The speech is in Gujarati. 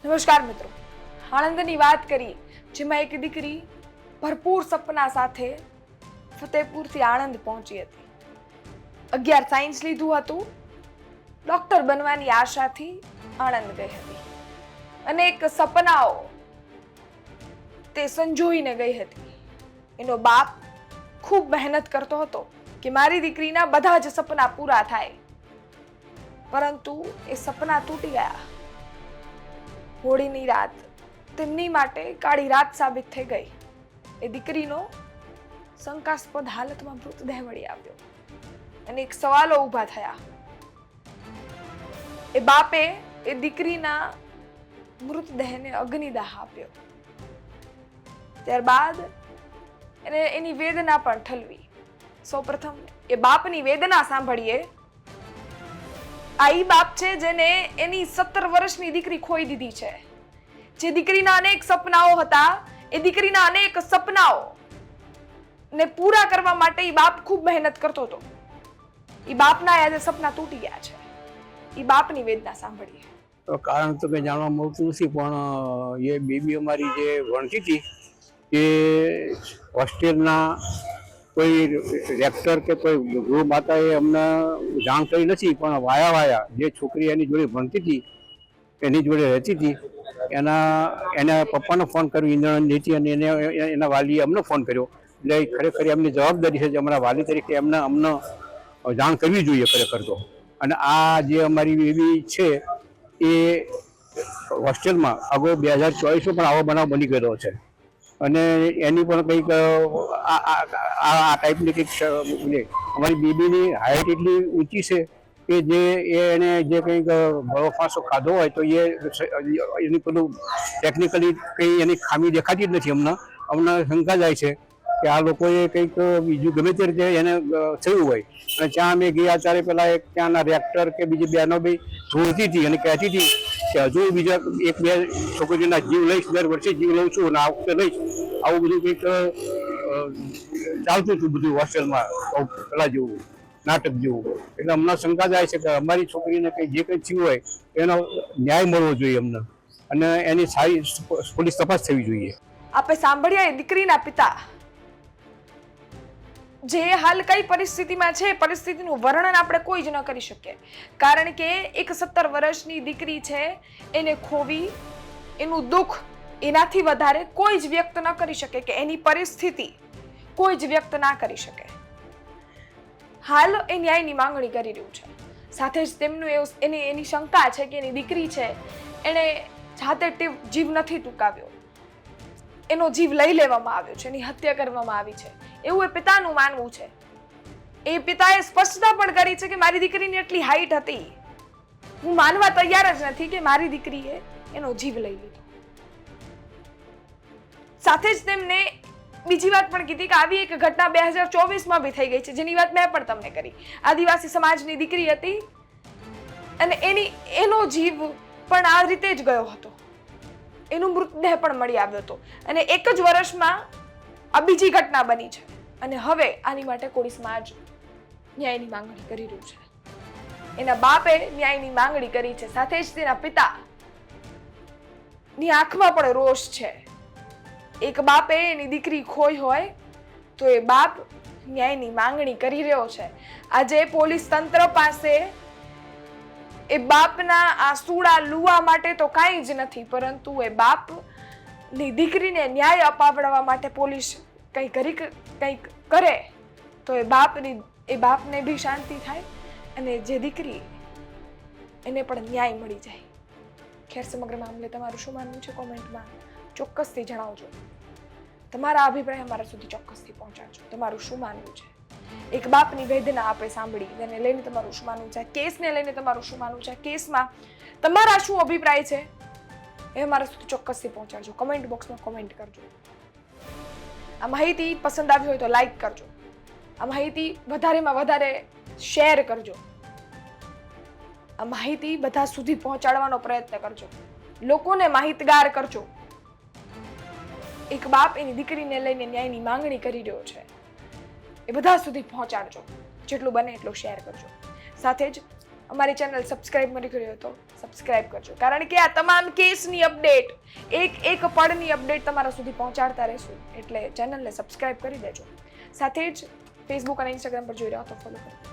નમસ્કાર મિત્રો, આણંદની વાત કરી જેમાં એક દીકરી ભરપૂર સપના સાથે ફતેપુરથી આણંદ પહોંચી હતી. 11 સાયન્સ લીધું હતું, ડોક્ટર બનવાની આશાથી આણંદ ગઈ હતી. અનેક સપનાઓ તે સંજોઈને ગઈ હતી. એનો બાપ ખૂબ મહેનત કરતો હતો કે મારી દીકરીના બધા જ સપના પૂરા થાય, પરંતુ એ સપના તૂટી ગયા. હોળીની રાત તેમની માટે કાળી રાત સાબિત થઈ ગઈ. એ દીકરીનો શંકાસ્પદ હાલતમાં મૃતદેહ મળી આવ્યો. અનેક સવાલો ઊભા થયા. એ બાપે એ દીકરીના મૃતદેહને અગ્નિદાહ આપ્યો. ત્યારબાદ એને એની વેદના પણ ઠલવી. સૌપ્રથમ એ બાપની વેદના સાંભળીએ. આ ઈ બાપ છે જેને એની 17 વર્ષની દીકરી ખોઈ દીધી છે. જે દીકરીના અનેક સપનાઓ હતા, એ દીકરીના અનેક સપનાઓ ને પૂરા કરવા માટે ઈ બાપ ખૂબ મહેનત કરતો હતો. ઈ બાપના આજે સપના તૂટી ગયા છે. ઈ બાપની વેદના સાંભળીએ. કારણ તો કંઈ જાણવા મળતું નથી, પણ એ બેબી અમારી જે ભણતી હતી એ હોસ્ટેલના કોઈ રેક્ટર કે કોઈ ગૃહ માતાએ અમને જાણ કરી નથી, પણ વાયા જે છોકરી એની જોડે ભણતી હતી, એની જોડે રહેતી હતી, એના પપ્પાનો ફોન કર્યો, ઇન્દ્રાનંદ નીતિ, અને એના વાલીએ અમને ફોન કર્યો. એટલે ખરેખર એમની જવાબદારી છે જે અમારા વાલી તરીકે અમને જાણ કરવી જોઈએ ખરેખર તો. અને આ જે અમારી બેબી છે એ હોસ્ટેલમાં અગાઉ 2024 પણ આવો બનાવ બની ગયેલો છે. અને એની પણ કંઈક આ ટાઈપની કંઈક અમારી બેબીની હાઇટ એટલી ઊંચી છે કે જે એને જે કંઈક ગળો ફાંસો ખાધો હોય તો એની પેલું ટેકનિકલી કંઈ એની ખામી દેખાતી જ નથી. અમને શંકા જાય છે કે આ લોકોએ કંઈક બીજું ગમે તે રીતે એને થયું હોય. અને ત્યાં અમે ગયા ત્યારે પેલા એક ત્યાંના રેક્ટર કે બીજી બહેનો બી જોડતી હતી અને કહેતી હતી કે હજુ બીજા 1-2 છોકરીઓના જીવ લઈશ, દર વર્ષે જીવ લઉં છું અને આ વખતે લઈશ. આવું બધું કંઈક ચાલતું હતું બધું હોસ્ટેલમાં, પેલા જેવું નાટક જેવું. એટલે અમને શંકા જાય છે કે અમારી છોકરીને કંઈ જે કંઈ થયું હોય એનો ન્યાય મળવો જોઈએ અમને, અને એની સારી પોલીસ તપાસ થવી જોઈએ. આપણે સાંભળ્યા એ દીકરીના પિતા જે હાલ કઈ પરિસ્થિતિમાં છે, પરિસ્થિતિનું વર્ણન આપણે કોઈ જ ન કરી શકીએ. કારણ કે એક 17 વર્ષની દીકરી છે, એને ખોવી, એનું દુઃખ એનાથી વધારે કોઈ જ વ્યક્ત ન કરી શકે, કે એની પરિસ્થિતિ કોઈ જ વ્યક્ત ના કરી શકે. હાલ એ ન્યાયની માંગણી કરી રહ્યું છે. સાથે જ તેમનું એની શંકા છે કે એની દીકરી છે, એણે જાતે જીવ નથી ટૂંકાવ્યો, એનો જીવ લઈ લેવામાં આવ્યો છે, એની હત્યા કરવામાં આવી છે, એવું એ પિતાનું માનવું છે. એ પિતાએ સ્પષ્ટતા પણ કરી છે કે મારી દીકરીની એટલી હાઈટ હતી, હું માનવા તૈયાર જ નથી કે મારી દીકરીએ એનો જીવ લઈ લીધો. સાથે જ તેમને બીજી વાત પણ કીધી કે આવી એક ઘટના 2024માં બી થઈ ગઈ છે, જેની વાત મેં પણ તમને કરી. આદિવાસી સમાજની દીકરી હતી અને એનો જીવ પણ આ રીતે જ ગયો હતો. એનું મૃતદેહ પણ મળી આવ્યો હતો. અને એક જ વર્ષમાં આ બીજી ઘટના બની છે. અને હવે આની માટે કોળી સમાજ ન્યાયની માંગણી કરી રહ્યું છે. એના બાપે ન્યાયની માંગણી કરી છે. સાથે જ તેના પિતાની આંખમાં પણ રોષ છે. એક બાપે એની દીકરી ખોઈ હોય તો એ બાપ ન્યાયની માંગણી કરી રહ્યો છે. આજે પોલીસ તંત્ર પાસે એ બાપના આંસુડા લુવા માટે તો કાંઈ જ નથી, પરંતુ એ બાપની દીકરીને ન્યાય અપાવડાવવા માટે પોલીસ કંઈક કરે તો એ બાપને બી શાંતિ થાય અને જે દીકરી એને પણ ન્યાય મળી જાય. ખેર સમગ્ર મામલે તમારું શું માનવું છે કોમેન્ટમાં ચોક્કસથી જણાવજો. તમારા અભિપ્રાય અમારા સુધી ચોક્કસથી પહોંચાડજો. તમારું શું માનવું છે? એક બાપની વેદના આપણે સાંભળી, તેને લઈને તમારું શું માનવું છે? કેસને લઈને તમારું શું માનવું છે? કેસમાં તમારા શું અભિપ્રાય છે એ અમારા સુધી ચોક્કસથી પહોંચાડજો. કમેન્ટ બોક્સમાં કોમેન્ટ કરજો. આ માહિતી પસંદ આવી હોય તો લાઈક કરજો. આ માહિતી વધારેમાં વધારે શેર કરજો. આ માહિતી બધા સુધી પહોંચાડવાનો પ્રયત્ન કરજો. લોકોને માહિતગાર કરજો. એક બાપ એની દીકરીને લઈને ન્યાયની માંગણી કરી રહ્યો છે, એ બધા સુધી પહોંચાડજો. જેટલું બને એટલું શેર કરજો. સાથે જ અમારી ચેનલ સબસ્ક્રાઇબ નથી કરી હોય તો સબસ્ક્રાઇબ કરજો, કારણ કે આ તમામ કેસની અપડેટ, એક પળની અપડેટ તમારા સુધી પહોંચાડતા રહેશું, એટલે ચેનલને સબસ્ક્રાઇબ કરી દેજો. સાથે જ ફેસબુક અને ઇન્સ્ટાગ્રામ પર જોઈ રહ્યા તો ફોલો કરો.